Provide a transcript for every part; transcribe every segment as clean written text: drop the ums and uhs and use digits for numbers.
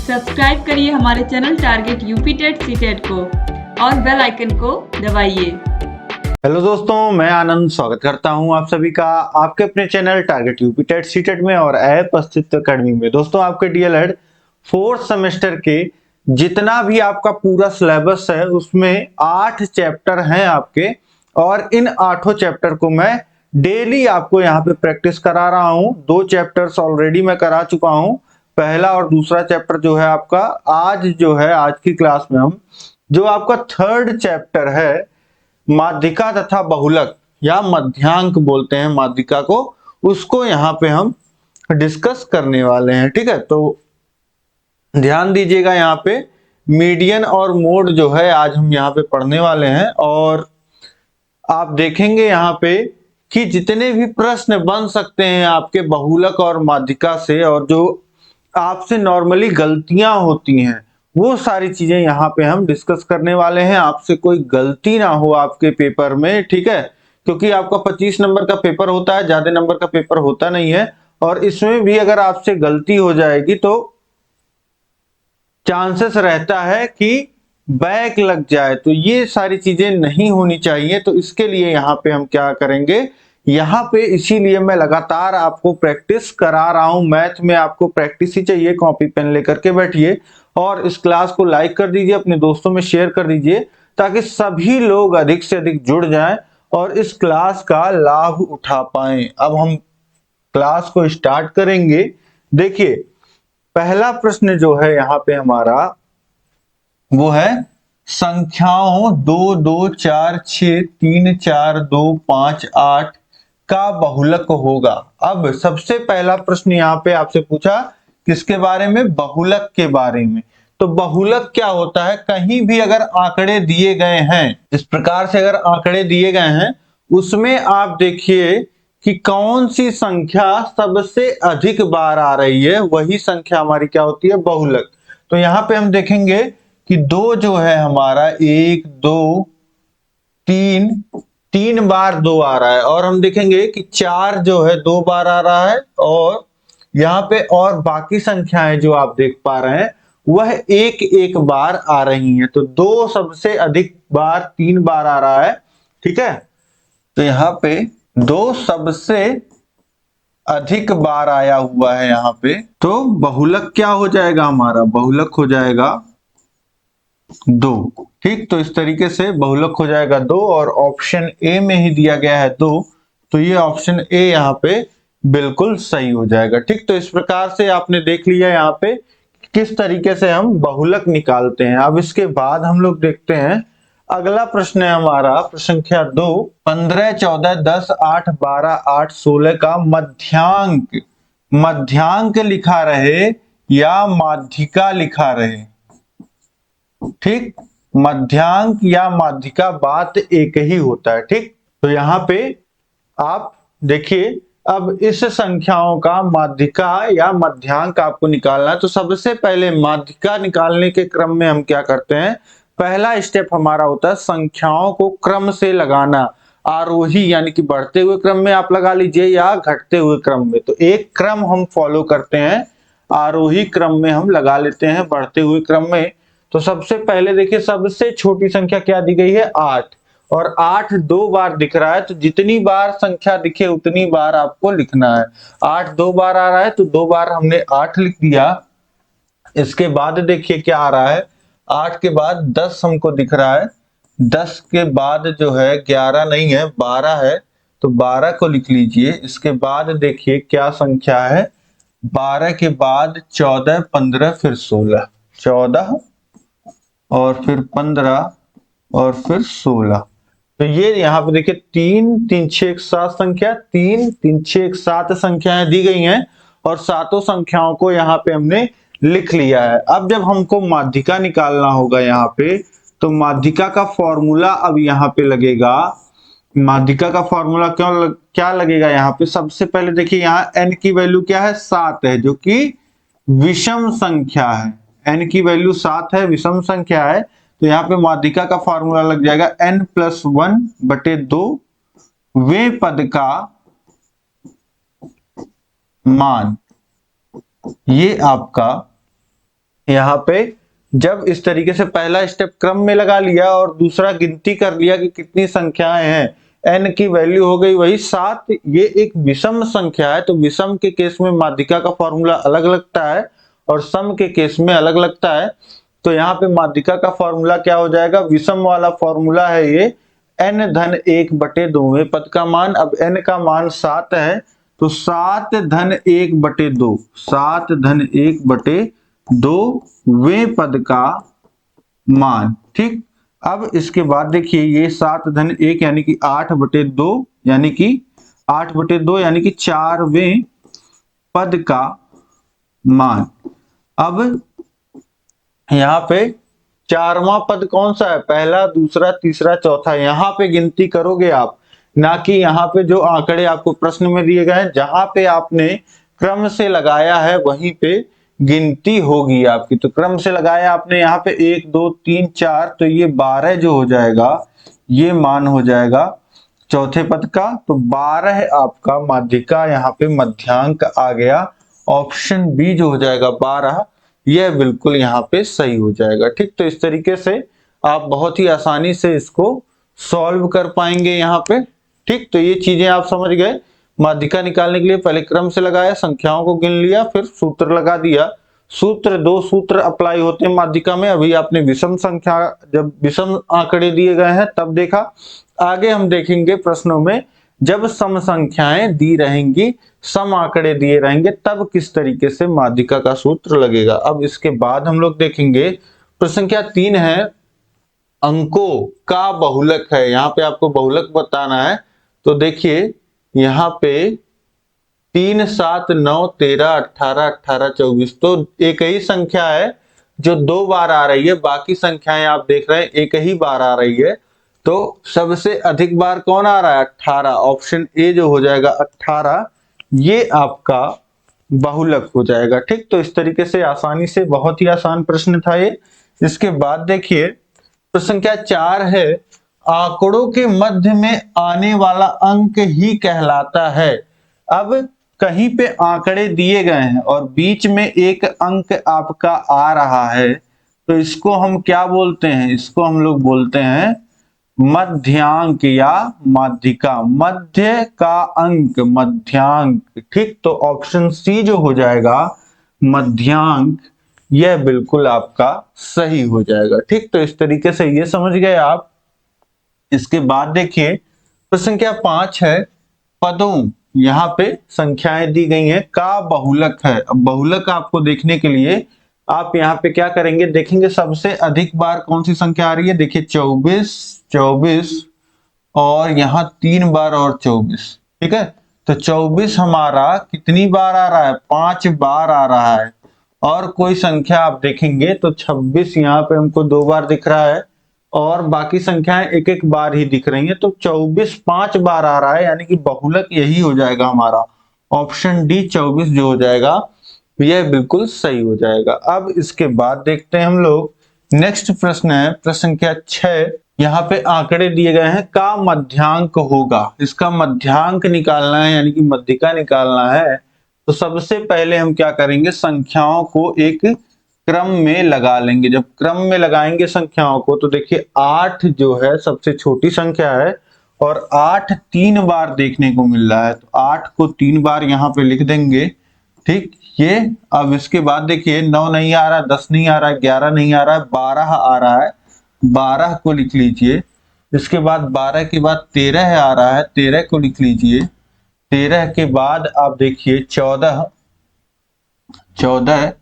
Subscribe करिए हमारे channel target UP TET CTET को और बेल आइकन को दबाइए। हेलो दोस्तों, मैं आनंद स्वागत करता हूं आप सभी का आपके अपने channel target UP TET CTET में और ऐप अस्तित्व अकेडमी में। दोस्तों, आपके डीएलएड फोर्थ सेमेस्टर के जितना भी आपका पूरा सिलेबस है उसमें 8 चैप्टर हैं आपके, और इन 8 चैप्टर को मैं डेली आपको यहाँ पे प्रैक्टिस करा रहा हूँ। 2 चैप्टर्स ऑलरेडी मैं करा चुका हूँ, पहला और दूसरा चैप्टर जो है आपका आज जो है आज की क्लास में हम जो आपका थर्ड चैप्टर है माध्यिका तथा बहुलक या मध्यांक बोलते हैं माध्यिका को, उसको यहाँ पे हम डिस्कस करने वाले हैं। ठीक है, तो ध्यान दीजिएगा, यहाँ पे मीडियन और मोड जो है आज हम यहाँ पे पढ़ने वाले हैं। और आप देखेंगे यहाँ पे कि जितने भी प्रश्न बन सकते हैं आपके बहुलक और माध्यिका से, और जो आपसे नॉर्मली गलतियां होती हैं वो सारी चीजें यहाँ पे हम डिस्कस करने वाले हैं। आपसे कोई गलती ना हो आपके पेपर में, ठीक है, क्योंकि आपका 25 नंबर का पेपर होता है, ज्यादा नंबर का पेपर होता नहीं है। और इसमें भी अगर आपसे गलती हो जाएगी तो चांसेस रहता है कि बैक लग जाए, तो ये सारी चीजें नहीं होनी चाहिए। तो इसके लिए यहाँ पे हम क्या करेंगे, यहाँ पे इसीलिए मैं लगातार आपको प्रैक्टिस करा रहा हूं। मैथ में आपको प्रैक्टिस ही चाहिए, कॉपी पेन लेकर के बैठिए और इस क्लास को लाइक कर दीजिए, अपने दोस्तों में शेयर कर दीजिए, ताकि सभी लोग अधिक से अधिक जुड़ जाएं और इस क्लास का लाभ उठा पाएं। अब हम क्लास को स्टार्ट करेंगे। देखिए, पहला प्रश्न जो है यहाँ पे हमारा वो है संख्याओं 2 2 4 6 3 4 2 5 8 का बहुलक होगा। अब सबसे पहला प्रश्न यहाँ पे आपसे पूछा किसके बारे में, बहुलक के बारे में। तो बहुलक क्या होता है, कहीं भी अगर आंकड़े दिए गए हैं, इस प्रकार से अगर आंकड़े दिए गए हैं, उसमें आप देखिए कि कौन सी संख्या सबसे अधिक बार आ रही है, वही संख्या हमारी क्या होती है, बहुलक। तो यहाँ पे हम देखेंगे कि 2 जो है हमारा 1 2 3 3 बार 2 आ रहा है, और हम देखेंगे कि 4 जो है 2 बार आ रहा है, और यहाँ पे और बाकी संख्याएं जो आप देख पा रहे हैं वह एक एक बार आ रही हैं। तो 2 सबसे अधिक बार 3 बार आ रहा है, ठीक है। तो यहाँ पे 2 सबसे अधिक बार आया हुआ है यहाँ पे, तो बहुलक क्या हो जाएगा हमारा, बहुलक हो जाएगा 2। ठीक, तो इस तरीके से बहुलक हो जाएगा 2, और ऑप्शन ए में ही दिया गया है 2, तो ये ऑप्शन ए यहाँ पे बिल्कुल सही हो जाएगा। ठीक, तो इस प्रकार से आपने देख लिया यहाँ पे किस तरीके से हम बहुलक निकालते हैं। अब इसके बाद हम लोग देखते हैं अगला प्रश्न है हमारा प्रश्न संख्या 2, 15 14 10 8 12 8 16 का मध्यांक, मध्यांक लिखा रहे या माध्यिका लिखा रहे। ठीक, मध्यांक या माध्यिका बात एक ही होता है। ठीक, तो यहाँ पे आप देखिए, अब इस संख्याओं का माध्यिका या मध्यांक आपको निकालना है। तो सबसे पहले माध्यिका निकालने के क्रम में हम क्या करते हैं, पहला स्टेप हमारा होता है संख्याओं को क्रम से लगाना, आरोही यानी कि बढ़ते हुए क्रम में आप लगा लीजिए या घटते हुए क्रम में। तो एक क्रम हम फॉलो करते हैं, आरोही क्रम में हम लगा लेते हैं, बढ़ते हुए क्रम में। तो सबसे पहले देखिए, सबसे छोटी संख्या क्या दी गई है, 8, और 8 2 बार दिख रहा है, तो जितनी बार संख्या दिखे उतनी बार आपको लिखना है। 8 2 बार आ रहा है तो 2 बार हमने 8 लिख दिया। इसके बाद देखिए क्या आ रहा है, 8 के बाद 10 हमको दिख रहा है, 10 के बाद जो है 11 नहीं है 12 है, तो 12 को लिख लीजिए। इसके बाद देखिए क्या संख्या है, 12 के बाद 14 15 फिर 16, 14 और फिर 15 और फिर 16। तो ये यहाँ पे देखिए 3 3 6 7 संख्या, 3 3 6 7 संख्याएं दी गई हैं, और सातों संख्याओं को यहाँ पे हमने लिख लिया है। अब जब हमको माध्यिका निकालना होगा यहाँ पे, तो माध्यिका का फॉर्मूला अब यहाँ पे लगेगा। माध्यिका का फॉर्मूला क्या लगेगा यहाँ पे, सबसे पहले देखिए यहाँ n की वैल्यू क्या है, 7 है, जो कि विषम संख्या है। n की वैल्यू 7 है, विषम संख्या है, तो यहाँ पे माध्यिका का फॉर्मूला लग जाएगा n+1/2 वें पद का मान, ये आपका यहाँ पे जब इस तरीके से पहला स्टेप क्रम में लगा लिया और दूसरा गिनती कर लिया कि कितनी संख्याएं हैं, n की वैल्यू हो गई वही 7। ये एक विषम संख्या है, तो विषम के केस में माध्यिका का फॉर्मूला अलग लगता है और सम के केस में अलग लगता है। तो यहाँ पे माध्यिका का फॉर्मूला क्या हो जाएगा, विषम वाला फॉर्मूला है ये n धन 1/2वें पद का मान। अब n का मान 7 है तो 7 धन 1/2, 7 धन 1/2वें पद का मान। ठीक, अब इसके बाद देखिए ये 7 धन 1 यानी कि 8/2 यानी कि 8/2 यानी कि 4वें पद का मान। अब यहाँ पे 4वां पद कौन सा है, पहला, दूसरा, तीसरा, चौथा, यहाँ पे गिनती करोगे आप, ना कि यहाँ पे जो आंकड़े आपको प्रश्न में दिए गए हैं जहां पे आपने क्रम से लगाया है वहीं पे गिनती होगी आपकी। तो क्रम से लगाया आपने यहाँ पे 1 2 3 4, तो ये 12 जो हो जाएगा ये मान हो जाएगा चौथे पद का। तो 12 आपका माध्यिका यहाँ पे मध्यांक आ गया। ऑप्शन बी जो हो जाएगा 12, यह बिल्कुल यहाँ पे सही हो जाएगा। ठीक, तो इस तरीके से आप बहुत ही आसानी से इसको सॉल्व कर पाएंगे यहाँ पे। ठीक, तो ये चीजें आप समझ गए। माध्यिका निकालने के लिए पहले क्रम से लगाया, संख्याओं को गिन लिया, फिर सूत्र लगा दिया। सूत्र, 2 सूत्र अप्लाई होते हैं माध्यिका में। अभी आपने विषम संख्या, जब विषम आंकड़े दिए गए हैं तब देखा। आगे हम देखेंगे प्रश्नों में जब सम संख्याएं दी रहेंगी, सम आंकड़े दिए रहेंगे, तब किस तरीके से माध्यिका का सूत्र लगेगा। अब इसके बाद हम लोग देखेंगे प्रश्न संख्या 3 है, अंकों का बहुलक है। यहाँ पे आपको बहुलक बताना है। तो देखिए यहाँ पे 3 7 9 13 18 18 24, तो एक ही संख्या है जो 2 बार आ रही है, बाकी संख्याएं आप देख रहे हैं एक ही बार आ रही है। तो सबसे अधिक बार कौन आ रहा है, 18। ऑप्शन ए जो हो जाएगा 18, ये आपका बहुलक हो जाएगा। ठीक, तो इस तरीके से आसानी से, बहुत ही आसान प्रश्न था ये। इसके बाद देखिए प्रश्न संख्या 4 है, आंकड़ों के मध्य में आने वाला अंक ही कहलाता है। अब कहीं पे आंकड़े दिए गए हैं और बीच में एक अंक आपका आ रहा है, तो इसको हम क्या बोलते हैं, इसको हम लोग बोलते हैं मध्यांक या माध्यिका। मध्य का अंक मध्यांक। ठीक, तो ऑप्शन सी जो हो जाएगा मध्यांक, यह बिल्कुल आपका सही हो जाएगा। ठीक, तो इस तरीके से ये समझ गए आप। इसके बाद देखिए प्रश्न संख्या 5 है, पदों, यहाँ पे संख्याएं दी गई हैं, का बहुलक है। अब बहुलक आपको देखने के लिए आप यहाँ पे क्या करेंगे, देखेंगे सबसे अधिक बार कौन सी संख्या आ रही है। देखिए 24 24 और यहाँ 3 बार और 24। ठीक है, तो 24 हमारा कितनी बार आ रहा है, 5 बार आ रहा है। और कोई संख्या आप देखेंगे तो 26 यहाँ पे हमको 2 बार दिख रहा है और बाकी संख्याएं एक एक बार ही दिख रही हैं। तो 24 5 बार आ रहा है, यानी कि बहुलक यही हो जाएगा हमारा। ऑप्शन डी 24 जो हो जाएगा यह बिल्कुल सही हो जाएगा। अब इसके बाद देखते हैं हम लोग, नेक्स्ट प्रश्न है प्रश्न संख्या 6। यहाँ पे आंकड़े दिए गए हैं, का मध्यांक होगा। इसका मध्यांक निकालना है, यानी कि माध्यिका निकालना है। तो सबसे पहले हम क्या करेंगे, संख्याओं को एक क्रम में लगा लेंगे। जब क्रम में लगाएंगे संख्याओं को, तो देखिए 8 जो है सबसे छोटी संख्या है और 8 3 बार देखने को मिल रहा है, तो 8 को 3 बार यहाँ पे लिख देंगे। ठीक, ये अब इसके बाद देखिए 9 नहीं आ रहा, 10 नहीं आ रहा, 11 नहीं आ रहा है, 12 आ रहा है, 12 को लिख लीजिए। इसके बाद 12 के बाद 13 आ रहा है, 13 को लिख लीजिए। 13 के बाद आप देखिए 14, 14,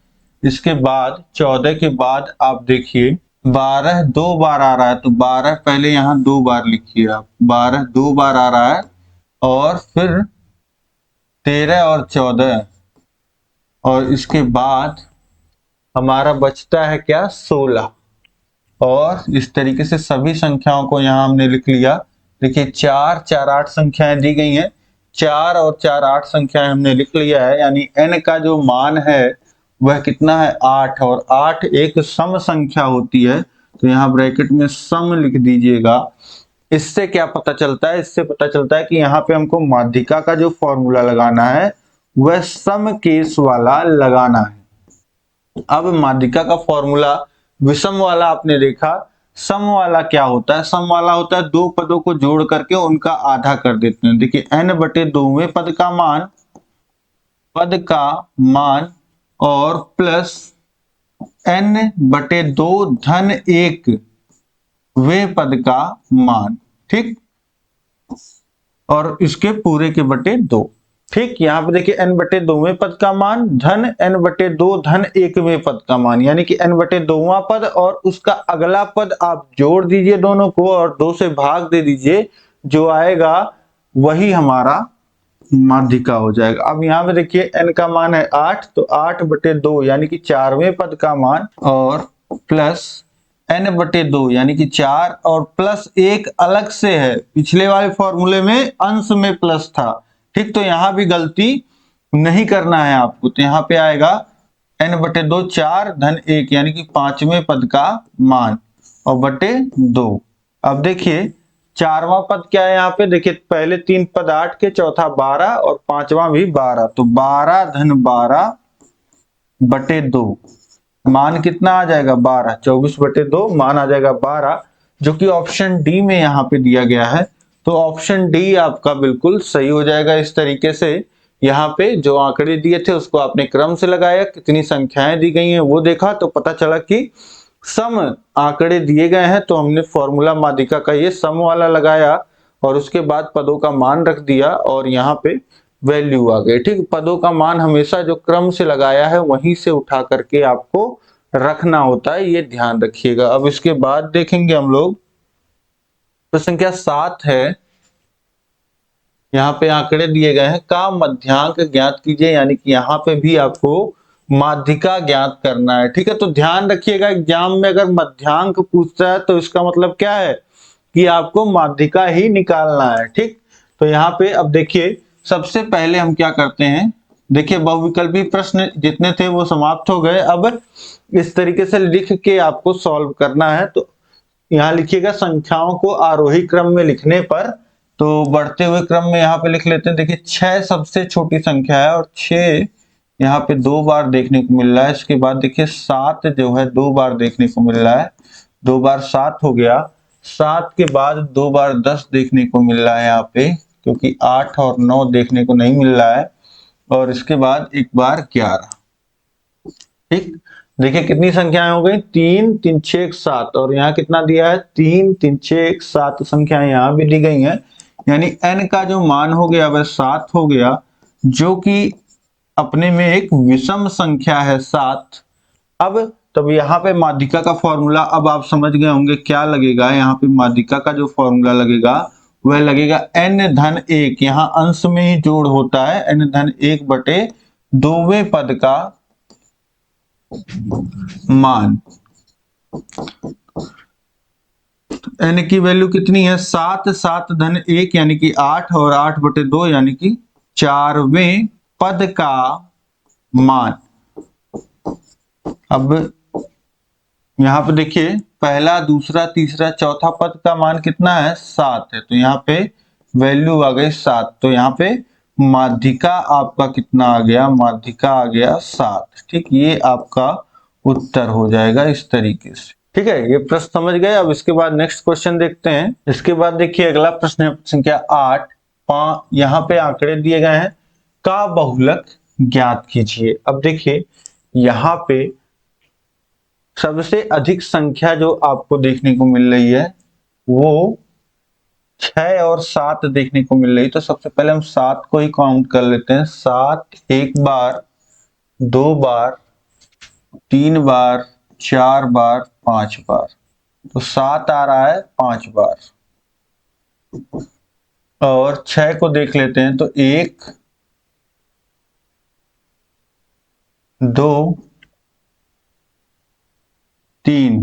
इसके बाद 14 के बाद आप देखिए 12 2 बार आ रहा है, तो 12 पहले यहाँ 2 बार लिखिए आप, 12 2 बार आ रहा है और फिर 13 और 14, और इसके बाद हमारा बचता है क्या, 16। और इस तरीके से सभी संख्याओं को यहाँ हमने लिख लिया। देखिए 4 4 8 संख्याएं दी गई हैं, 4 और 4 8 संख्याएं हमने लिख लिया है, यानी n का जो मान है वह कितना है, 8। और 8 एक सम संख्या होती है, तो यहाँ ब्रैकेट में सम लिख दीजिएगा। इससे क्या पता चलता है, इससे पता चलता है कि यहाँ पे हमको माध्यिका का जो फॉर्मूला लगाना है वह सम केस वाला लगाना है। अब माध्यिका का फॉर्मूला विषम वाला आपने देखा, सम वाला क्या होता है? सम वाला होता है दो पदों को जोड़ करके उनका आधा कर देते हैं। देखिए n/2वें पद का मान और प्लस n/2 धन 1 वे पद का मान, ठीक, और इसके पूरे के बटे 2। ठीक, यहाँ पे देखिए n/2वें पद का मान धन n/2 धन 1वें पद का मान, यानी कि n/2वां पद और उसका अगला पद आप जोड़ दीजिए दोनों को और 2 से भाग दे दीजिए, जो आएगा वही हमारा माध्यिका हो जाएगा। अब यहाँ पे देखिए n का मान है 8, तो 8/2 यानी कि 4वें पद का मान और प्लस n/2 यानी कि 4 और प्लस 1 अलग से है, पिछले वाले फॉर्मूले में अंश में प्लस था। ठीक, तो यहां भी गलती नहीं करना है आपको, तो यहाँ पे आएगा n/2 4 धन 1 यानी कि 5वें पद का मान और बटे 2। अब देखिए 4वां पद क्या है? यहाँ पे देखिए पहले 3 पद 8 के, चौथा 12 और 5वां भी 12, तो 12 धन 12 बटे 2 मान कितना आ जाएगा? 12, 24/2 मान आ जाएगा 12, जो कि ऑप्शन डी में यहाँ पे दिया गया है। तो ऑप्शन डी आपका बिल्कुल सही हो जाएगा। इस तरीके से यहाँ पे जो आंकड़े दिए थे उसको आपने क्रम से लगाया, कितनी संख्याएं दी गई हैं वो देखा, तो पता चला कि सम आंकड़े दिए गए हैं, तो हमने फॉर्मूला माध्यिका का ये सम वाला लगाया और उसके बाद पदों का मान रख दिया और यहाँ पे वैल्यू आ गई। ठीक, पदों का मान हमेशा जो क्रम से लगाया है वहीं से उठा करके आपको रखना होता है, ये ध्यान रखिएगा। अब इसके बाद देखेंगे हम लोग प्रश्न संख्या 7 है। यहाँ पे आंकड़े दिए गए हैं, का मध्यांक ज्ञात कीजिए, यानी कि यहाँ पे भी आपको माध्यिका ज्ञात करना है। ठीक है, तो ध्यान रखिएगा एग्जाम में अगर मध्यांक पूछता है तो इसका मतलब क्या है कि आपको माध्यिका ही निकालना है। ठीक, तो यहाँ पे अब देखिए सबसे पहले हम क्या करते हैं, देखिए बहुविकल्पी प्रश्न जितने थे वो समाप्त हो गए। अब इस तरीके से लिख के आपको सॉल्व करना है। तो यहाँ लिखिएगा संख्याओं को आरोही क्रम में लिखने पर, तो बढ़ते हुए क्रम में यहाँ पे लिख लेते हैं। देखिए 6 सबसे छोटी संख्या है और 6 यहाँ पे 2 बार देखने को मिल रहा है। इसके बाद देखिए 7 जो है 2 बार देखने को मिल रहा है, 2 बार 7 हो गया। 7 के बाद 2 बार 10 देखने को मिल रहा है यहाँ पे, क्योंकि 8 और 9 देखने को नहीं मिल रहा है, और इसके बाद एक बार 11। ठीक, देखिए कितनी संख्याएं हो गई? 3 3 6 7, और यहाँ कितना दिया है? 3 3 6 7 संख्याएं यहाँ भी दी गई हैं, यानी n का जो मान हो गया वह 7 हो गया, जो कि अपने में एक विषम संख्या है 7। अब तब यहाँ पे माध्यिका का फॉर्मूला अब आप समझ गए होंगे क्या लगेगा। यहाँ पे माध्यिका का जो फॉर्मूला लगेगा वह लगेगा n धन 1, यहाँ अंश में ही जोड़ होता है, n धन 1/2वें पद का मान। n की वैल्यू कितनी है? 7, 7 धन 1 यानी कि 8 और 8/2 यानी कि 4वें पद का मान। अब यहाँ पे देखिए पहला, दूसरा, तीसरा, चौथा पद का मान कितना है? 7 है, तो यहाँ पे वैल्यू आ गई 7, तो यहाँ पे माध्यिका आपका कितना आ गया? माध्यिका आ गया 7। ठीक, ये आपका उत्तर हो जाएगा इस तरीके से। ठीक है, ये प्रश्न समझ गए। अब इसके बाद नेक्स्ट क्वेश्चन देखते हैं। इसके बाद देखिए अगला प्रश्न है संख्या 8। यहाँ पे आंकड़े दिए गए हैं, का बहुलक ज्ञात कीजिए। अब देखिए यहाँ पे सबसे अधिक संख्या जो आपको देखने को मिल रही है वो 6 और 7 देखने को मिल रही है। तो सबसे पहले हम 7 को ही काउंट कर लेते हैं। 7 1 बार, 2 बार, 3 बार, 4 बार, 5 बार, तो 7 आ रहा है 5 बार। और 6 को देख लेते हैं, तो 1 2 3,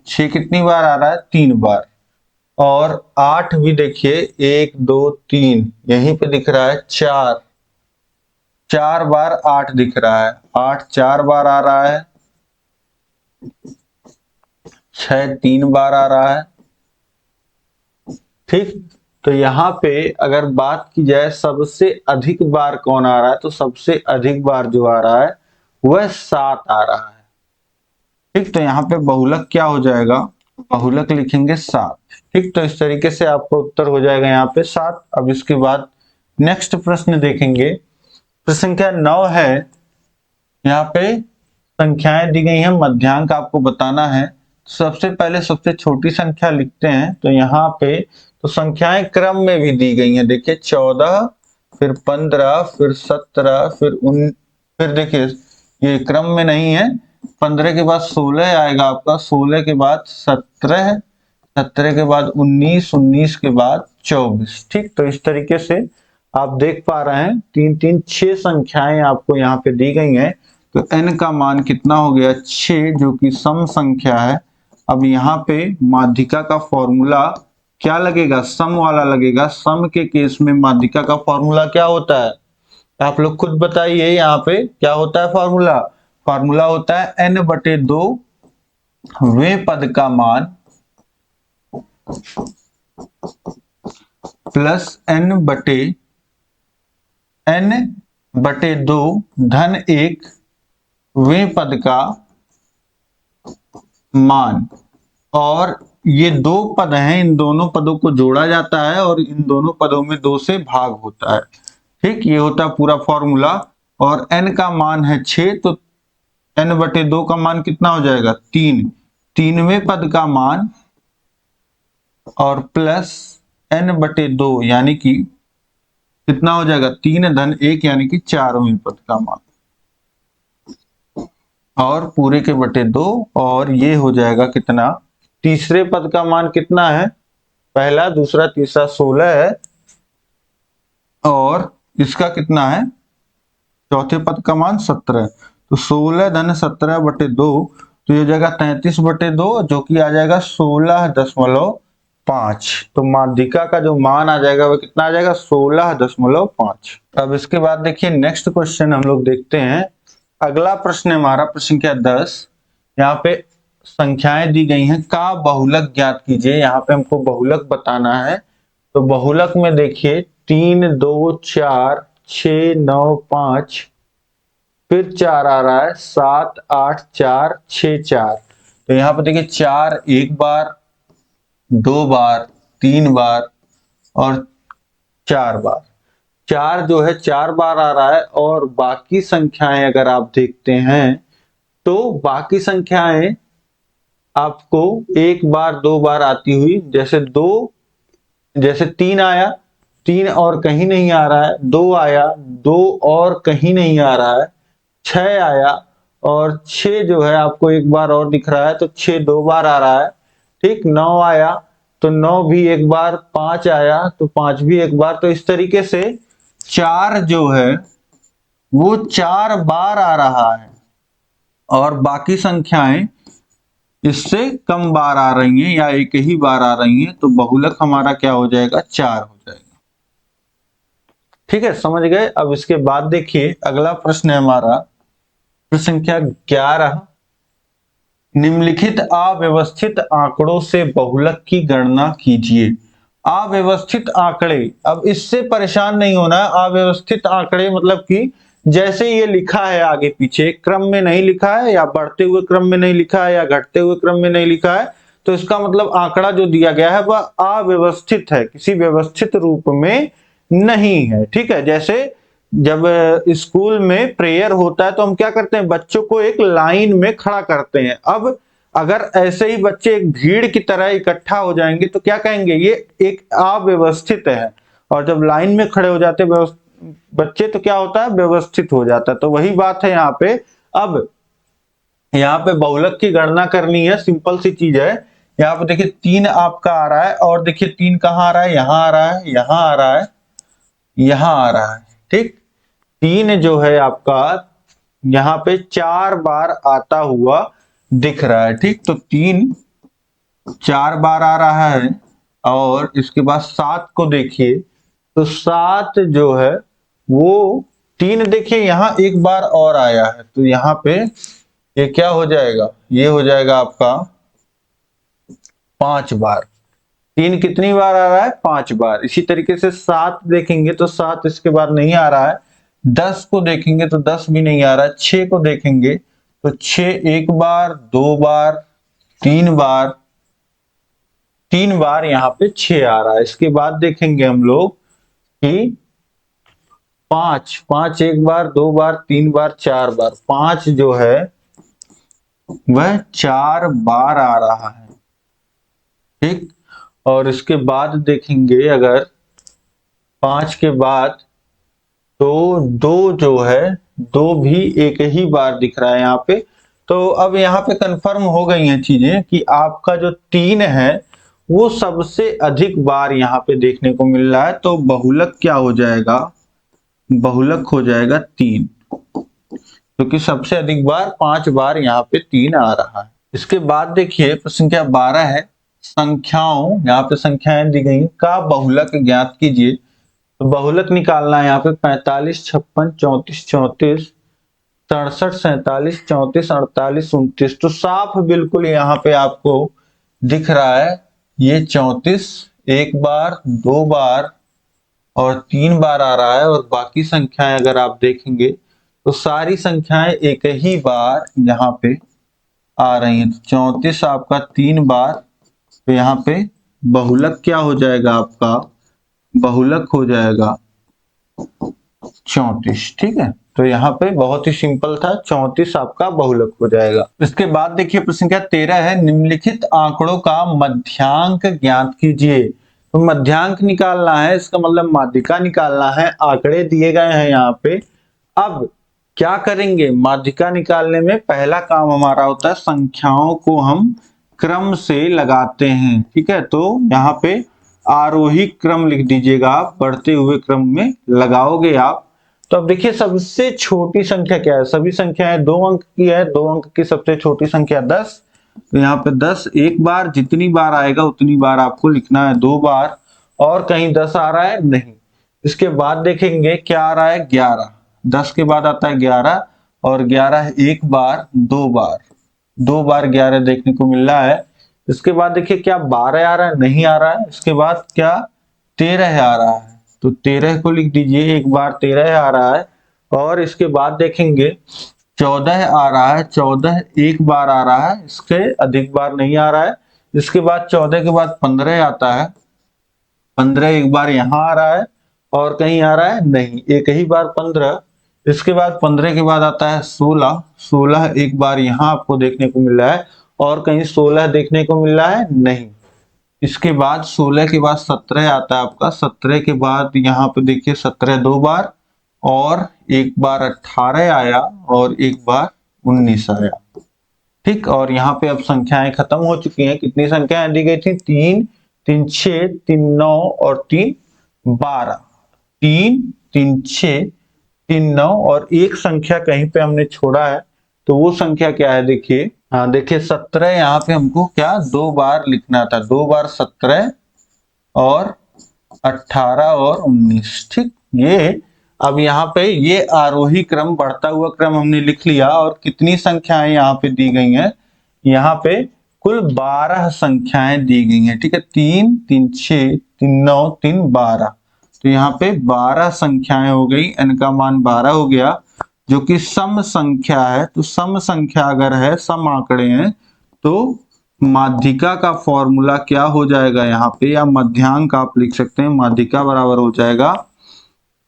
6 कितनी बार आ रहा है? 3 बार। और 8 भी देखिए 1 2 3, यहीं पे दिख रहा है 4 बार 8 दिख रहा है, 8 4 बार आ रहा है, 6 3 बार आ रहा है। ठीक, तो यहाँ पे अगर बात की जाए सबसे अधिक बार कौन आ रहा है, तो सबसे अधिक बार जो आ रहा है वह 7 आ रहा है। ठीक, तो यहाँ पे बहुलक क्या हो जाएगा, बहुलक लिखेंगे 7। ठीक, तो इस तरीके से आपका उत्तर हो जाएगा यहाँ पे 7। अब इसके बाद नेक्स्ट प्रश्न देखेंगे। प्रश्न संख्या 9 है, यहाँ पे संख्याएं दी गई हैं, मध्यांक आपको बताना है। सबसे पहले सबसे छोटी संख्या लिखते हैं। तो यहाँ पे तो संख्याएं क्रम में भी दी गई हैं। देखिए 14, फिर 15, फिर 17, फिर देखिए ये क्रम में नहीं है। 15 के बाद 16 आएगा आपका, 16 के बाद 17, 17 के बाद 19, 19 के बाद 24। ठीक, तो इस तरीके से आप देख पा रहे हैं 3 3 6 संख्याएं आपको यहाँ पे दी गई हैं। तो n का मान कितना हो गया, 6, जो कि सम संख्या है। अब यहाँ पे माध्यिका का फॉर्मूला क्या लगेगा, सम वाला लगेगा। सम के केस में माध्यिका का फॉर्मूला क्या होता है, आप लोग खुद बताइए। यहाँ पे क्या होता है फॉर्मूला, फॉर्मूला होता है n/2 वें पद का मान प्लस n/2 धन 1 वें पद का मान। और ये दो पद हैं, इन दोनों पदों को जोड़ा जाता है और इन दोनों पदों में 2 से भाग होता है। ठीक, ये होता है पूरा फॉर्मूला। और n का मान है 6, तो n/2 का मान कितना हो जाएगा, 3, 3वें पद का मान और प्लस n/2 यानी कि कितना हो जाएगा, 3 धन 1 यानी कि 4वें पद का मान और पूरे के बटे 2। और ये हो जाएगा कितना, तीसरे पद का मान कितना है, पहला दूसरा तीसरा 16 है और इसका कितना है, चौथे पद का मान 17। तो 16 धन 17/2 तो ये हो जाएगा 33/2, जो कि आ जाएगा 16.5। तो माध्यिका का जो मान आ जाएगा वो कितना आ जाएगा, 16.5। अब इसके बाद देखिए नेक्स्ट क्वेश्चन हम लोग देखते हैं। अगला प्रश्न है हमारा प्रश्न संख्या 10। यहाँ पे संख्याएं दी गई हैं, का बहुलक ज्ञात कीजिए। यहाँ पे हमको बहुलक बताना है। तो बहुलक में देखिए 3 2 4 6 9 5, फिर 4 आ रहा है, 7 8 4 6 4। तो यहाँ पे देखिए 4 एक बार, 2 बार, 3 बार और 4 बार। 4 जो है 4 बार आ रहा है। और बाकी संख्याएं अगर आप देखते हैं तो बाकी संख्याएं आपको 1 बार 2 बार आती हुई, जैसे 3 आया, 3 और कहीं नहीं आ रहा है, 2 आया, 2 और कहीं नहीं आ रहा है, 6 आया और 6 जो है आपको 1 बार और दिख रहा है, तो 6 2 बार आ रहा है। ठीक, 9 आया तो 9 भी 1 बार, 5 आया तो 5 भी 1 बार। तो इस तरीके से 4 जो है वो 4 बार आ रहा है और बाकी संख्याएं इससे कम बार आ रही हैं या एक ही बार आ रही हैं। तो बहुलक हमारा क्या हो जाएगा, 4 हो जाएगा। ठीक है, समझ गए। अब इसके बाद देखिए अगला प्रश्न है हमारा प्रश्न संख्या 11। निम्नलिखित अव्यवस्थित आंकड़ों से बहुलक की गणना कीजिए। अव्यवस्थित आंकड़े, अब इससे परेशान नहीं होना है। अव्यवस्थित आंकड़े मतलब कि जैसे ये लिखा है आगे पीछे, क्रम में नहीं लिखा है या बढ़ते हुए क्रम में नहीं लिखा है या घटते हुए क्रम में नहीं लिखा है, तो इसका मतलब आंकड़ा जो दिया गया है वह अव्यवस्थित है, किसी व्यवस्थित रूप में नहीं है। ठीक है, जैसे जब स्कूल में प्रेयर होता है तो हम क्या करते हैं, बच्चों को एक लाइन में खड़ा करते हैं। अब अगर ऐसे ही बच्चे एक भीड़ की तरह इकट्ठा हो जाएंगे तो क्या कहेंगे, ये एक अव्यवस्थित है। और जब लाइन में खड़े हो जाते बच्चे तो क्या होता है, व्यवस्थित हो जाता है। तो वही बात है यहाँ पे। अब यहाँ पे बहुलक की गणना करनी है, सिंपल सी चीज है। यहाँ पे देखिए 3 आपका आ रहा है और देखिए 3 कहाँ आ रहा है, यहाँ आ रहा है, यहाँ आ रहा है, यहाँ आ रहा है। ठीक, 3 जो है आपका यहाँ पे 4 बार आता हुआ दिख रहा है। ठीक, तो 3 4 बार आ रहा है। और इसके बाद 7 को देखिए, तो 7 जो है वो 3 देखिए यहाँ 1 बार और आया है, तो यहाँ पे ये क्या हो जाएगा, ये हो जाएगा आपका 5 बार। 3 कितनी बार आ रहा है, 5 बार। इसी तरीके से 7 देखेंगे तो 7 इसके बाद नहीं आ रहा है। 10 को देखेंगे तो 10 भी नहीं आ रहा है। 6 को देखेंगे तो 6 एक बार, 2 बार, 3 बार, 3 बार यहाँ पे 6 आ रहा है। इसके बाद देखेंगे हम लोग कि 5 एक बार, 2 बार, 3 बार, 4 बार, 5 जो है वह 4 बार आ रहा है। ठीक, और इसके बाद देखेंगे अगर 5 के बाद तो 2 जो है 2 भी एक ही बार दिख रहा है यहाँ पे। तो अब यहाँ पे कंफर्म हो गई हैं चीजें कि आपका जो 3 है वो सबसे अधिक बार यहाँ पे देखने को मिल रहा है। तो बहुलक क्या हो जाएगा, बहुलक हो जाएगा 3, क्योंकि सबसे अधिक बार 5 बार यहाँ पे 3 आ रहा है। इसके बाद देखिए प्रश्न संख्या 12 है, संख्याओं, यहाँ पे संख्याएं दी गई का बहुलक ज्ञात कीजिए। तो बहुलक निकालना है यहाँ पे 45, 56, 34, 34, 67, 47, 34, 48, 29। तो साफ बिल्कुल यहाँ पे आपको दिख रहा है ये 34 एक बार, 2 बार और 3 बार आ रहा है, और बाकी संख्याएं अगर आप देखेंगे तो सारी संख्याएं एक ही बार यहाँ पे आ रही हैं। तो 34 आपका 3 बार, तो यहाँ पे बहुलक क्या हो जाएगा आपका, बहुलक हो जाएगा 34। ठीक है, तो यहाँ पे बहुत ही सिंपल था, 34 आपका बहुलक हो जाएगा। इसके बाद देखिए प्रश्न संख्या 13 है, निम्नलिखित आंकड़ों का मध्यांक ज्ञात कीजिए। तो मध्यांक निकालना है, इसका मतलब माध्यिका निकालना है। आंकड़े दिए गए हैं यहाँ पे। अब क्या करेंगे, माध्यिका निकालने में पहला काम हमारा होता है संख्याओं को हम क्रम से लगाते हैं। ठीक है, तो यहाँ पे आरोही क्रम लिख दीजिएगा आप, बढ़ते हुए क्रम में लगाओगे आप। तो अब देखिए सबसे छोटी संख्या क्या है, सभी संख्याएं 2 अंक की है, 2 अंक की सबसे छोटी संख्या 10। तो यहाँ पे 10 एक बार, जितनी बार आएगा उतनी बार आपको लिखना है, 2 बार, और कहीं 10 आ रहा है नहीं। इसके बाद देखेंगे क्या आ रहा है, 11, 10 के बाद आता है 11, और 11 एक बार, 2 बार, 2 बार 11 देखने को मिल रहा है। इसके बाद देखिए क्या 12 आ रहा है, नहीं आ रहा है। इसके बाद क्या 13 आ रहा है, तो 13 को लिख दीजिए, एक बार 13 आ रहा है। और इसके बाद देखेंगे 14 आ रहा है, 14 एक बार आ रहा है, इसके अधिक बार नहीं आ रहा है। इसके बाद 14 के बाद 15 आता है, 15 एक बार यहाँ आ रहा है और कहीं आ रहा है नहीं, एक ही बार 15। इसके बाद 15 के बाद आता है 16, 16 एक बार यहाँ आपको देखने को मिल रहा है और कहीं 16 देखने को मिल रहा है नहीं। इसके बाद 16 के बाद 17 आता है आपका, 17 के बाद यहाँ पे देखिए 17 2 बार, और एक बार 18 आया, और एक बार 19 आया। ठीक, और यहाँ पे अब संख्याएं खत्म हो चुकी हैं। कितनी संख्याएं दी गई थी, 3, 3 6, 3 9 और 3 12। 3 3 6 3 9 और एक संख्या कहीं पे हमने छोड़ा है, तो वो संख्या क्या है देखिए। हाँ देखिए 17 यहाँ पे हमको क्या 2 बार लिखना था, 2 बार 17 और 18 और 19। ठीक, ये अब यहाँ पे ये आरोही क्रम, बढ़ता हुआ क्रम हमने लिख लिया। और कितनी संख्याएं यहाँ पे दी गई हैं, यहाँ पे कुल 12 संख्याएं दी गई हैं। ठीक है, 3 3 6 3 9 3 12, तो यहाँ पे 12 संख्याएं हो गई, n का मान 12 हो गया, जो कि सम संख्या है। तो सम संख्या अगर है, सम आंकड़े हैं, तो माध्यिका का फॉर्मूला क्या हो जाएगा यहाँ पे, या मध्यांक आप लिख सकते हैं। माध्यिका बराबर हो जाएगा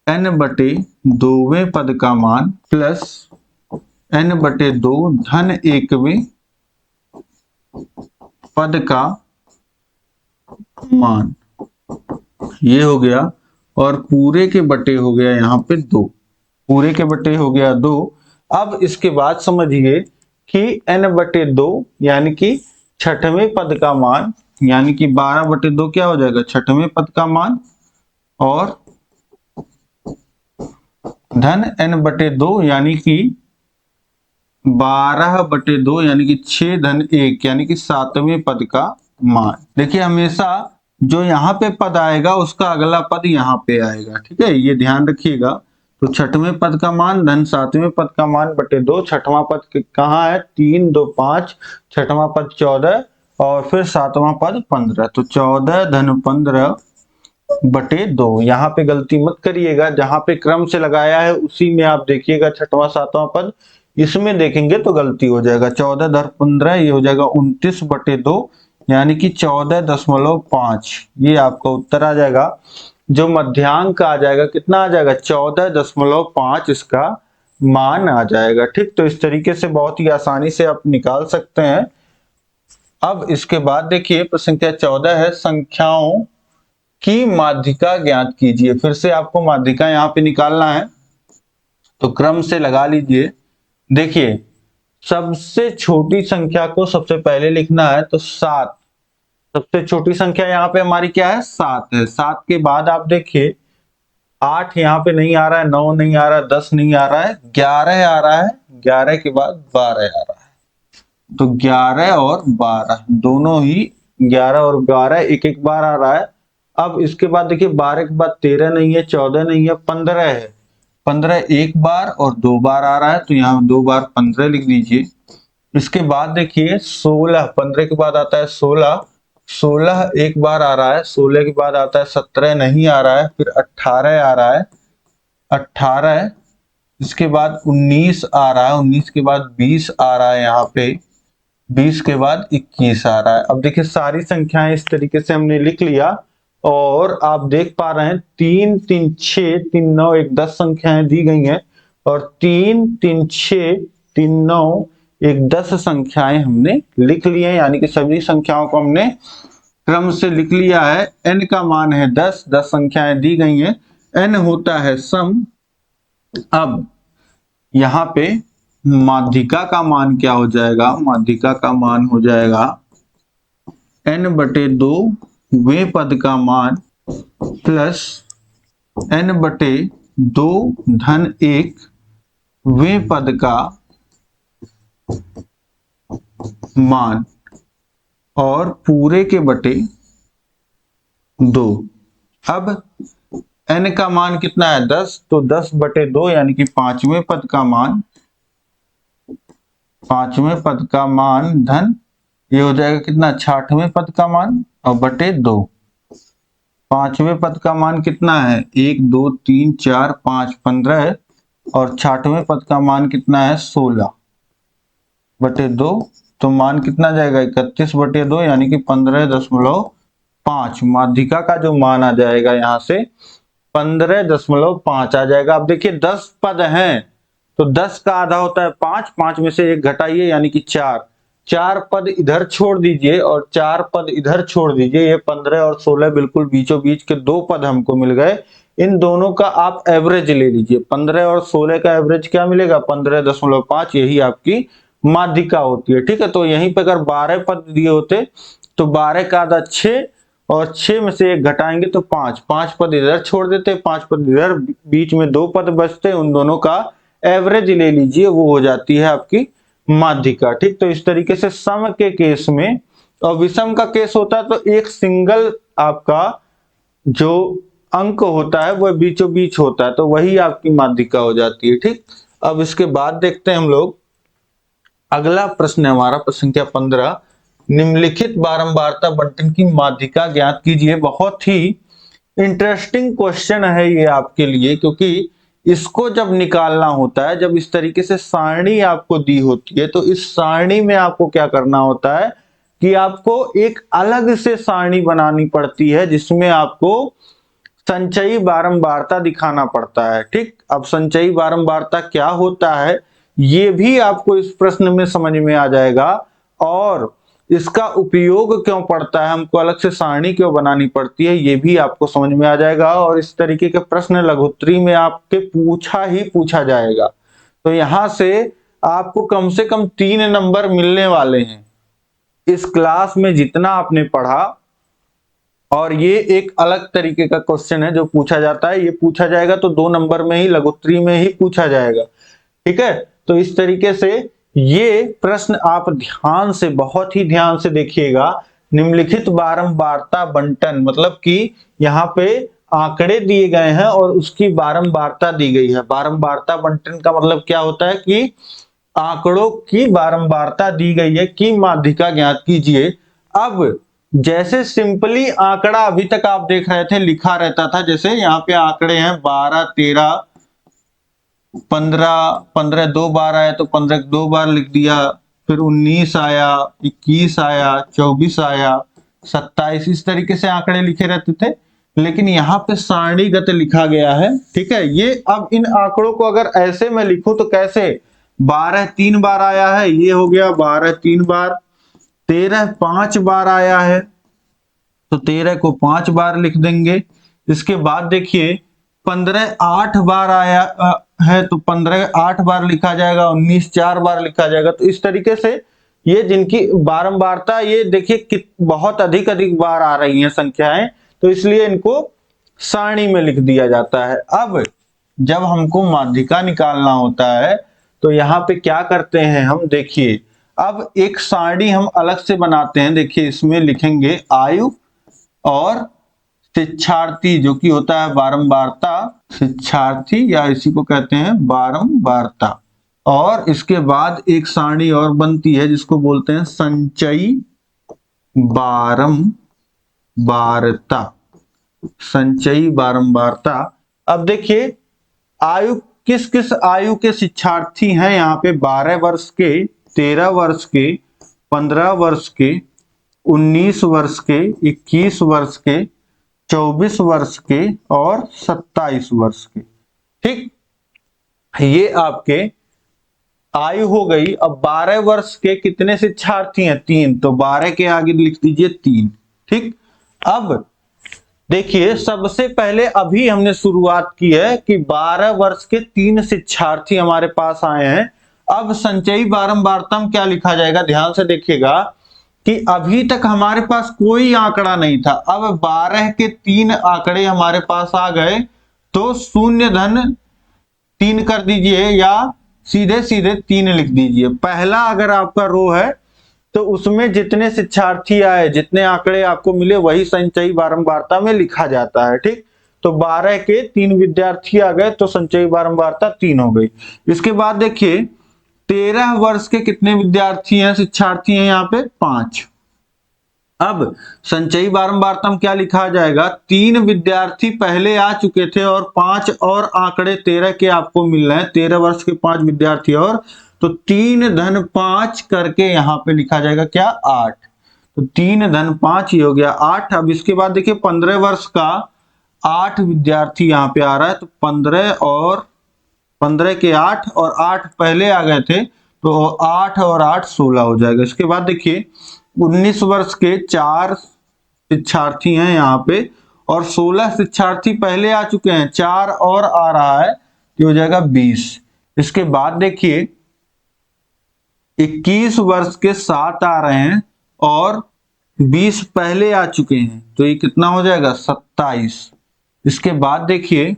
n बटे 2वें पद का मान प्लस n बटे 2 धन 1वें पद का मान, ये हो गया। और पूरे के बटे हो गया यहाँ पे 2, पूरे के बटे हो गया 2। अब इसके बाद समझिए कि n बटे 2 यानी कि छठवें पद का मान, यानी कि 12 बटे 2 क्या हो जाएगा, छठवें पद का मान, और धन n बटे 2 यानी कि 12 बटे 2 यानी कि 6 धन 1 यानी कि 7वें पद का मान। देखिए हमेशा जो यहाँ पे पद आएगा उसका अगला पद यहाँ पे आएगा। ठीक है, ये ध्यान रखिएगा। तो छठवें पद का मान धन 7वें पद का मान बटे 2, छठवां पद कहाँ है, 3 2 5, छठवां पद 14 और फिर 7वां पद 15। तो 14 धन 15 बटे 2। यहाँ पे गलती मत करिएगा, जहां पे क्रम से लगाया है उसी में आप देखिएगा छठवां 7वां पद, इसमें देखेंगे तो गलती हो जाएगा। 14 × 15 ये हो जाएगा 29/2 यानी कि 14.5। ये आपका उत्तर आ जाएगा। जो मध्यांक आ जाएगा कितना आ जाएगा 14.5 इसका मान आ जाएगा। ठीक, तो इस तरीके से बहुत ही आसानी से आप निकाल सकते हैं। अब इसके बाद देखिए प्रश्न संख्या 14 है, संख्याओं की माध्यिका ज्ञात कीजिए। फिर से आपको माध्यिका यहाँ पे निकालना है, तो क्रम से लगा लीजिए। देखिए सबसे छोटी संख्या को सबसे पहले लिखना है, तो 7। सबसे छोटी संख्या यहाँ पे हमारी क्या है 7 है। 7 के बाद आप देखिए 8 यहाँ पे नहीं आ रहा है, 9 नहीं आ रहा है, 10 नहीं आ रहा है, 11 आ रहा है, 11 के बाद 12 आ रहा है। तो 11 और 12 दोनों ही 11 और 12 एक एक बार आ रहा है। अब इसके बाद देखिए 12 के बाद 13 नहीं है, 14 नहीं है, 15 है। 15 एक बार और 2 बार आ रहा है, तो यहाँ 2 बार 15 लिख दीजिए। इसके बाद देखिए 16, 15 के बाद आता है 16, 16 एक बार आ रहा है, 16 के बाद आता है 17 नहीं आ रहा है, फिर 18 आ रहा है, 18 इसके बाद 19 आ रहा है, 19 के बाद 20 आ रहा है, यहाँ पे 20 के बाद 21 आ रहा है। अब देखिए सारी संख्याएं इस तरीके से हमने लिख लिया और आप देख पा रहे हैं 3 3 6 3 9 1 10 संख्याएं दी गई हैं और 3 3 6 3 9 1 10 संख्याएं हमने लिख ली हैं, यानी कि सभी संख्याओं को हमने क्रम से लिख लिया है। n का मान है 10, 10 संख्याएं दी गई हैं, n होता है सम। अब यहाँ पे माध्यिका का मान क्या हो जाएगा, माध्यिका का मान हो जाएगा n/2 वें पद का मान प्लस n/2 धन 1 वें पद का मान और पूरे के बटे 2। अब n का मान कितना है 10, तो 10/2 यानी कि पांचवें पद का मान, पांचवें पद का मान धन ये हो जाएगा कितना 6ठवें पद का मान और बटे 2। पांचवें पद का मान कितना है 1 2 3 4 5 15 और 6ठवें पद का मान कितना है 16/2। तो मान कितना जाएगा 31/2 यानी कि 15.5। माध्यिका का जो मान आ जाएगा यहाँ से 15.5 आ जाएगा। अब देखिए 10 पद हैं, तो 10 का आधा होता है 5, 5 में से 1 घटाइए यानी कि 4, 4 पद इधर छोड़ दीजिए और 4 पद इधर छोड़ दीजिए। ये 15 और 16 बिल्कुल बीचों बीच के 2 पद हमको मिल गए। इन दोनों का आप एवरेज ले लीजिए, 15 और 16 का एवरेज क्या मिलेगा 15.5, यही आपकी माध्यिका होती है। ठीक है, तो यहीं पे अगर 12 पद दिए होते तो 12 का आधा 6 और 6 में से 1 घटाएंगे तो 5, 5 पद इधर छोड़ देते, 5 पद इधर, बीच में 2 पद बचते, उन दोनों का एवरेज ले लीजिए, वो हो जाती है आपकी माध्यिका। ठीक, तो इस तरीके से सम के केस में और विषम का केस होता है तो एक सिंगल आपका जो अंक होता है वह बीचों बीच होता है, तो वही आपकी माध्यिका हो जाती है। ठीक, अब इसके बाद देखते हैं हम लोग अगला प्रश्न है हमारा प्रश्न संख्या 15, निम्नलिखित बारंबारता बंटन की माध्यिका ज्ञात कीजिए। बहुत ही इंटरेस्टिंग क्वेश्चन है ये आपके लिए, क्योंकि इसको जब निकालना होता है, जब इस तरीके से सारणी आपको दी होती है, तो इस सारणी में आपको क्या करना होता है कि आपको एक अलग से सारणी बनानी पड़ती है जिसमें आपको संचयी बारंबारता दिखाना पड़ता है। ठीक, अब संचयी बारंबारता क्या होता है ये भी आपको इस प्रश्न में समझ में आ जाएगा और इसका उपयोग क्यों पड़ता है, हमको अलग से सारणी क्यों बनानी पड़ती है, ये भी आपको समझ में आ जाएगा। और इस तरीके के प्रश्न लघुत्तरी में आपके पूछा जाएगा, तो यहां से आपको कम से कम 3 नंबर मिलने वाले हैं इस क्लास में जितना आपने पढ़ा। और ये एक अलग तरीके का क्वेश्चन है जो पूछा जाता है, ये पूछा जाएगा तो 2 नंबर में ही, लघुत्तरी में ही पूछा जाएगा। ठीक है, तो इस तरीके से ये प्रश्न आप ध्यान से, बहुत ही ध्यान से देखिएगा। निम्नलिखित बारंबारता बंटन, मतलब कि यहाँ पे आंकड़े दिए गए हैं और उसकी बारंबारता दी गई है। बारंबारता बंटन का मतलब क्या होता है कि आंकड़ों की बारंबारता दी गई है कि माध्यिका ज्ञात कीजिए। अब जैसे सिंपली आंकड़ा अभी तक आप देख रहे थे लिखा रहता था, जैसे यहाँ पे आंकड़े हैं 12 13 15 दो बार आया तो 15 दो बार लिख दिया, फिर 19 आया, 21 आया, 24 आया, 27, इस तरीके से आंकड़े लिखे रहते थे। लेकिन यहाँ पे सारणीगत लिखा गया है, ठीक है। ये अब इन आंकड़ों को अगर ऐसे मैं लिखूं तो कैसे, 12 3 बार आया है, ये हो गया 12 3 बार, 13 5 बार आया है तो 13 को 5 बार लिख देंगे। इसके बाद देखिए 15 8 बार आया है तो 15 8 बार लिखा जाएगा, 19 4 बार लिखा जाएगा। तो इस तरीके से ये जिनकी बारंबारता, ये देखिए बहुत अधिक अधिक बार आ रही हैं संख्याएं, तो इसलिए इनको सारणी में लिख दिया जाता है। अब जब हमको माध्यिका निकालना होता है तो यहाँ पे क्या करते हैं हम, देखिए अब एक सारणी हम अलग से बनाते हैं। देखिए इसमें लिखेंगे आयु और शिक्षार्थी, जो कि होता है बारंबारता, शिक्षार्थी या इसी को कहते हैं बारंबारता। और इसके बाद एक सारणी और बनती है जिसको बोलते हैं संचयी बारंबारता, संचयी बारंबारता। अब देखिए आयु, किस किस आयु के शिक्षार्थी हैं यहाँ पे, 12 वर्ष के, 13 वर्ष के, 15 वर्ष के, 19 वर्ष के, 21 वर्ष के, 24 वर्ष के और 27 वर्ष के। ठीक, ये आपके आयु हो गई। अब 12 वर्ष के कितने शिक्षार्थी हैं, 3, तो 12 के आगे लिख दीजिए 3। ठीक, अब देखिए सबसे पहले अभी हमने शुरुआत की है कि 12 वर्ष के 3 शिक्षार्थी हमारे पास आए हैं। अब संचयी बारंबारता में क्या लिखा जाएगा, ध्यान से देखिएगा कि अभी तक हमारे पास कोई आंकड़ा नहीं था। अब 12 के 3 आंकड़े हमारे पास आ गए तो 0-3 कर दीजिए या सीधे सीधे 3 लिख दीजिए। पहला अगर आपका रो है तो उसमें जितने शिक्षार्थी आए, जितने आंकड़े आपको मिले, वही संचयी बारंबारता में लिखा जाता है। ठीक, तो 12 के 3 विद्यार्थी आ गए तो संचयी बारंबारता 3 हो गई। इसके बाद देखिए 13 वर्ष के कितने विद्यार्थी हैं, शिक्षार्थी हैं यहाँ पे 5। अब संचयी बारंबारता में क्या लिखा जाएगा, 3 विद्यार्थी पहले आ चुके थे और 5 और आंकड़े 13 के आपको मिल रहे हैं, 13 वर्ष के 5 विद्यार्थी और, तो 3-5 करके यहाँ पे लिखा जाएगा क्या, 8। तो 3-5 ही हो गया 8। अब इसके बाद देखिए 15 वर्ष का 8 विद्यार्थी यहाँ पे आ रहा है, तो 15 और 15 के 8 और 8 पहले आ गए थे तो 8 और 8 16 हो जाएगा। इसके बाद देखिए 19 वर्ष के 4 शिक्षार्थी हैं यहाँ पे और 16 शिक्षार्थी पहले आ चुके हैं, 4 और आ रहा है तो हो जाएगा 20। इसके बाद देखिए 21 वर्ष के 7 आ रहे हैं और 20 पहले आ चुके हैं तो ये कितना हो जाएगा, 27। इसके बाद देखिए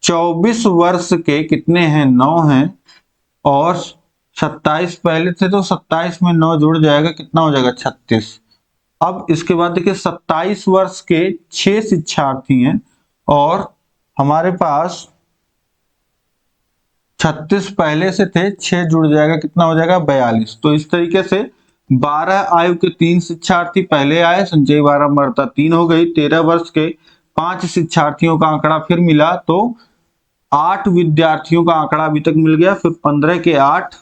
24 वर्ष के कितने हैं, 9 हैं और 27 पहले थे तो 27 में 9 जुड़ जाएगा, कितना हो जाएगा, 36। अब इसके बाद देखिए 27 वर्ष के 6 शिक्षार्थी हैं और हमारे पास 36 पहले से थे, 6 जुड़ जाएगा, कितना हो जाएगा, 42। तो इस तरीके से 12 आयु के 3 शिक्षार्थी पहले आए, संचयी बारंबारता 3 हो गई। 13 वर्ष के 5 शिक्षार्थियों का आंकड़ा फिर मिला तो 8 विद्यार्थियों का आंकड़ा अभी तक मिल गया, फिर 15 के 8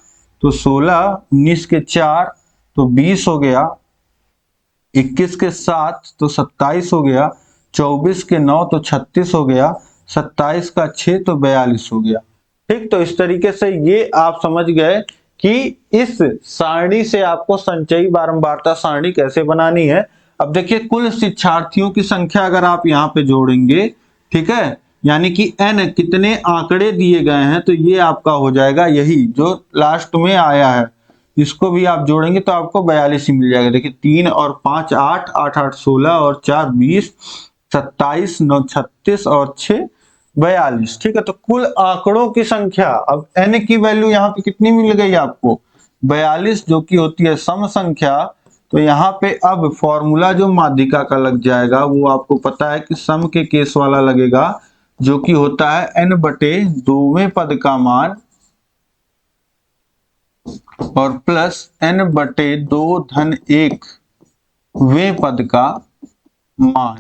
तो 16, 19 के 4 तो 20 हो गया, 21 के 7 तो 27 हो गया, 24 के 9 तो 36 हो गया, 27 का 6 तो 42 हो गया। ठीक, तो इस तरीके से ये आप समझ गए कि इस सारणी से आपको संचयी बारंबारता सारणी कैसे बनानी है। अब देखिए कुल शिक्षार्थियों की संख्या अगर आप यहाँ पे जोड़ेंगे, ठीक है, यानी कि n कितने आंकड़े दिए गए हैं, तो ये आपका हो जाएगा यही जो लास्ट में आया है, इसको भी आप जोड़ेंगे तो आपको 42 ही मिल जाएगा। देखिए 3 और 5 8, 8 8 16 और 4 20, 27 9 36 और 6 42। ठीक है, तो कुल आंकड़ों की संख्या, अब n की वैल्यू यहाँ पे कितनी मिल गई आपको, 42, जो कि होती है सम संख्या। तो यहाँ पे अब फॉर्मूला जो माध्यिका का लग जाएगा वो आपको पता है कि सम के केस वाला लगेगा, जो कि होता है n/2वें पद का मान और प्लस n/2 1वें पद का मान।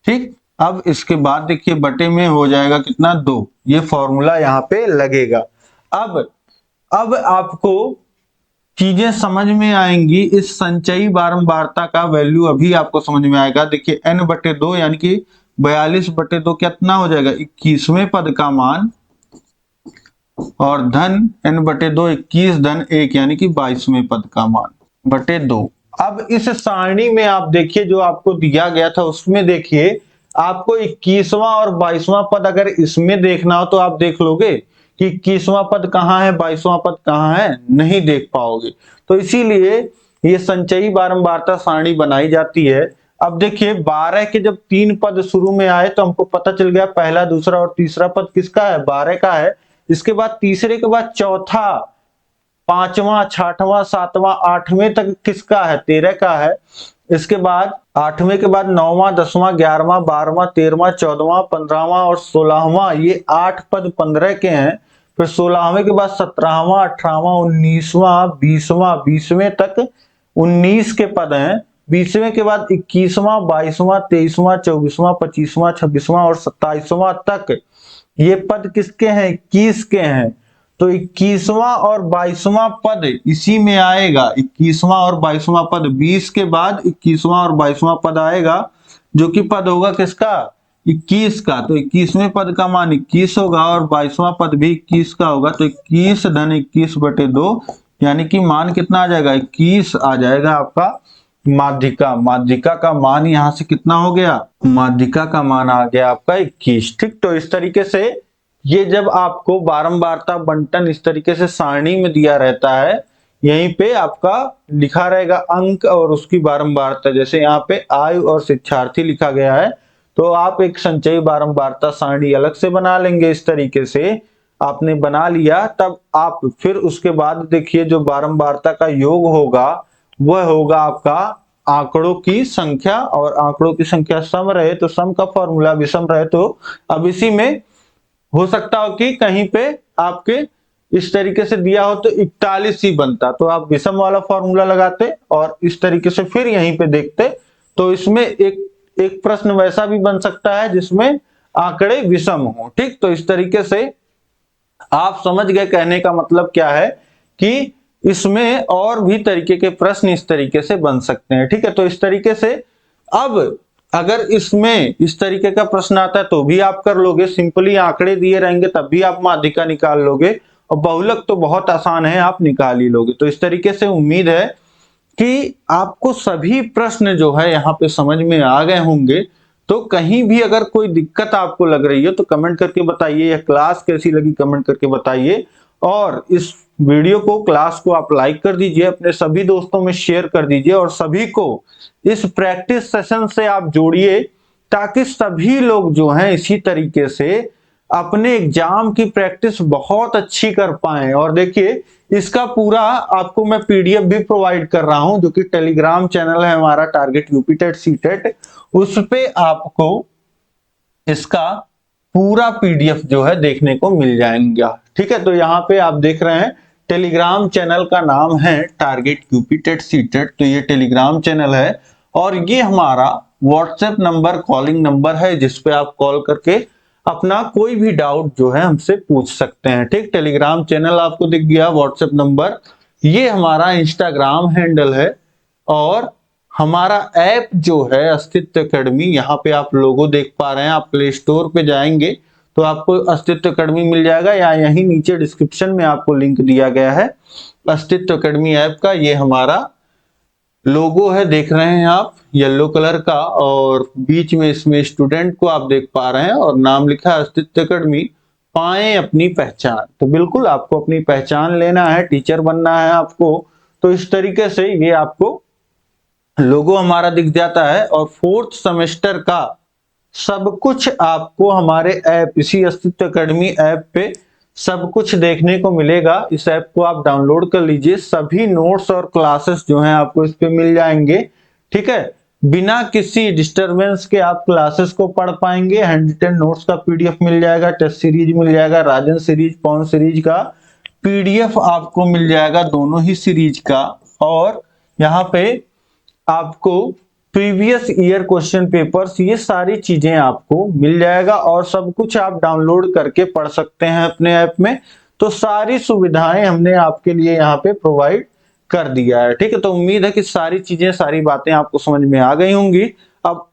ठीक, अब इसके बाद देखिए बटे में हो जाएगा कितना 2, ये फॉर्मूला यहाँ पे लगेगा। अब आपको चीजें समझ में आएंगी, इस संचयी बारंबारता का वैल्यू अभी आपको समझ में आएगा। देखिए n/2 यानी कि 42/2 कितना हो जाएगा 21वें पद का मान, और धन n/2 21 धन 1 यानी कि 22वें पद का मान बटे 2। अब इस सारणी में आप देखिए जो आपको दिया गया था उसमें देखिए आपको 21वां और 22वां पद अगर इसमें देखना हो तो आप देख लोगे कि 21वां पद कहाँ है 22वां पद कहाँ है, नहीं देख पाओगे। तो इसीलिए ये संचयी बारंबारता सारणी बनाई जाती है। अब देखिए 12 के जब 3 पद शुरू में आए तो हमको पता चल गया पहला दूसरा और तीसरा पद किसका है 12 का है। इसके बाद तीसरे के बाद चौथा, पांचवा, छठवां, सातवां, आठवें तक किसका है 13 का है। इसके बाद आठवें के बाद 9वां, 10वां, 11वां, 12वां, 13वां, 14वां, 15वां और 16वां, ये 8 पद 15 के हैं। फिर 16वें के बाद 17वां, 18वां, 19वां, 20वां, 20वें तक 19 के पद हैं। 20वें के बाद 21वां, 22वां, 23वां, 24वां, 25वां, 26वां और 27वां तक ये पद किसके हैं 21 के हैं। तो 21वां और 22वां पद इसी में आएगा। 21वां और 22वां पद 20 के बाद 21वां और 22वां पद आएगा जो कि पद होगा किसका 21 का। तो 21वें पद का मान 21 होगा और 22वां पद भी 21 का होगा। तो 21 धन 21/2 यानी कि मान कितना आ जाएगा 21 आ जाएगा आपका माध्यिका का मान यहां से कितना हो गया, माध्यिका का मान आ गया आपका 21। ठीक, तो इस तरीके से ये जब आपको बारंबारता बंटन इस तरीके से सारणी में दिया रहता है, यहीं पे आपका लिखा रहेगा अंक और उसकी बारंबारता। जैसे यहाँ पे आयु और शिक्षार्थी लिखा गया है तो आप एक संचयी बारंबारता सारणी अलग से बना लेंगे। इस तरीके से आपने बना लिया, तब आप फिर उसके बाद देखिए जो बारंबारता का योग होगा वह होगा आपका आंकड़ों की संख्या, और आंकड़ों की संख्या सम रहे तो सम का फॉर्मूला विषम रहे तो अब इसी में हो सकता हो कि कहीं पे आपके इस तरीके से दिया हो तो 41 ही बनता, तो आप विषम वाला फॉर्मूला लगाते और इस तरीके से फिर यहीं पे देखते। तो इसमें एक प्रश्न वैसा भी बन सकता है जिसमें आंकड़े विषम हो। ठीक, तो इस तरीके से आप समझ गए कहने का मतलब क्या है कि इसमें और भी तरीके के प्रश्न इस तरीके से बन सकते हैं। ठीक है, तो इस तरीके से अब अगर इसमें इस तरीके का प्रश्न आता है तो भी आप कर लोगे, सिंपली आंकड़े दिए रहेंगे तब भी आप माध्यिका निकाल लोगे, और बहुलक तो बहुत आसान है आप निकाल ही लोगे। तो इस तरीके से उम्मीद है कि आपको सभी प्रश्न जो है यहाँ पे समझ में आ गए होंगे। तो कहीं भी अगर कोई दिक्कत आपको लग रही है तो कमेंट करके बताइए, यह क्लास कैसी लगी कमेंट करके बताइए, और इस वीडियो को क्लास को आप लाइक कर दीजिए, अपने सभी दोस्तों में शेयर कर दीजिए और सभी को इस प्रैक्टिस सेशन से आप जोड़िए ताकि सभी लोग जो हैं इसी तरीके से अपने एग्जाम की प्रैक्टिस बहुत अच्छी कर पाएं। और देखिए इसका पूरा आपको मैं पीडीएफ भी प्रोवाइड कर रहा हूं जो कि टेलीग्राम चैनल है हमारा टारगेट यूपी टेट सीटेट, उस पे आपको इसका पूरा पीडीएफ जो है देखने को मिल जाएगा। ठीक है, तो यहाँ पे आप देख रहे हैं टेलीग्राम चैनल का नाम है टारगेट यूपी टेट सीटेट। तो ये टेलीग्राम चैनल है और ये हमारा व्हाट्सएप नंबर कॉलिंग नंबर है जिसपे आप कॉल करके अपना कोई भी डाउट जो है हमसे पूछ सकते हैं। ठीक, टेलीग्राम चैनल आपको दिख गया, व्हाट्सएप नंबर, ये हमारा इंस्टाग्राम हैंडल है, और हमारा ऐप जो है अस्तित्व एकेडमी, यहाँ पे आप लोगो देख पा रहे हैं। आप प्ले स्टोर पे जाएंगे तो आपको अस्तित्व एकेडमी मिल जाएगा, या यहीं नीचे डिस्क्रिप्शन में आपको लिंक दिया गया है अस्तित्व एकेडमी ऐप का। ये हमारा लोगो है, देख रहे हैं आप येलो कलर का, और बीच में इसमें स्टूडेंट को आप देख पा रहे हैं और नाम लिखा है अस्तित्व एकेडमी, पाएं अपनी पहचान। तो बिल्कुल आपको अपनी पहचान लेना है, टीचर बनना है आपको। तो इस तरीके से ये आपको लोगो हमारा दिख जाता है, और 4th सेमेस्टर का सब कुछ आपको हमारे ऐप, इसी अस्तित्व एकेडमी ऐप पे सब कुछ देखने को मिलेगा। इस ऐप को आप डाउनलोड कर लीजिए, सभी नोट्स और क्लासेस जो हैं आपको इस पे मिल जाएंगे। ठीक है, बिना किसी डिस्टरबेंस के आप क्लासेस को पढ़ पाएंगे। हैंड रिटन नोट्स का पीडीएफ मिल जाएगा, टेस्ट सीरीज मिल जाएगा, राजन सीरीज, पवन सीरीज का पीडीएफ आपको मिल जाएगा, दोनों ही सीरीज का। और यहाँ पे आपको प्रीवियस ईयर क्वेश्चन पेपर्स, ये सारी चीजें आपको मिल जाएगा और सब कुछ आप डाउनलोड करके पढ़ सकते हैं अपने ऐप में। तो सारी सुविधाएं हमने आपके लिए यहाँ पे प्रोवाइड कर दिया है, ठीक है। तो उम्मीद है कि सारी चीजें, सारी बातें आपको समझ में आ गई होंगी। अब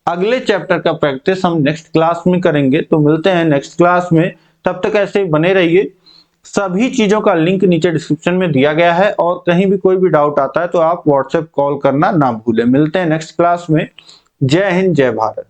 अगले चैप्टर का प्रैक्टिस हम नेक्स्ट क्लास में करेंगे, तो मिलते हैं नेक्स्ट क्लास में। तब तक ऐसे ही बने रहिए। सभी चीजों का लिंक नीचे डिस्क्रिप्शन में दिया गया है और कहीं भी कोई भी डाउट आता है तो आप व्हाट्सएप कॉल करना ना भूलें। मिलते हैं नेक्स्ट क्लास में। जय हिंद, जय भारत।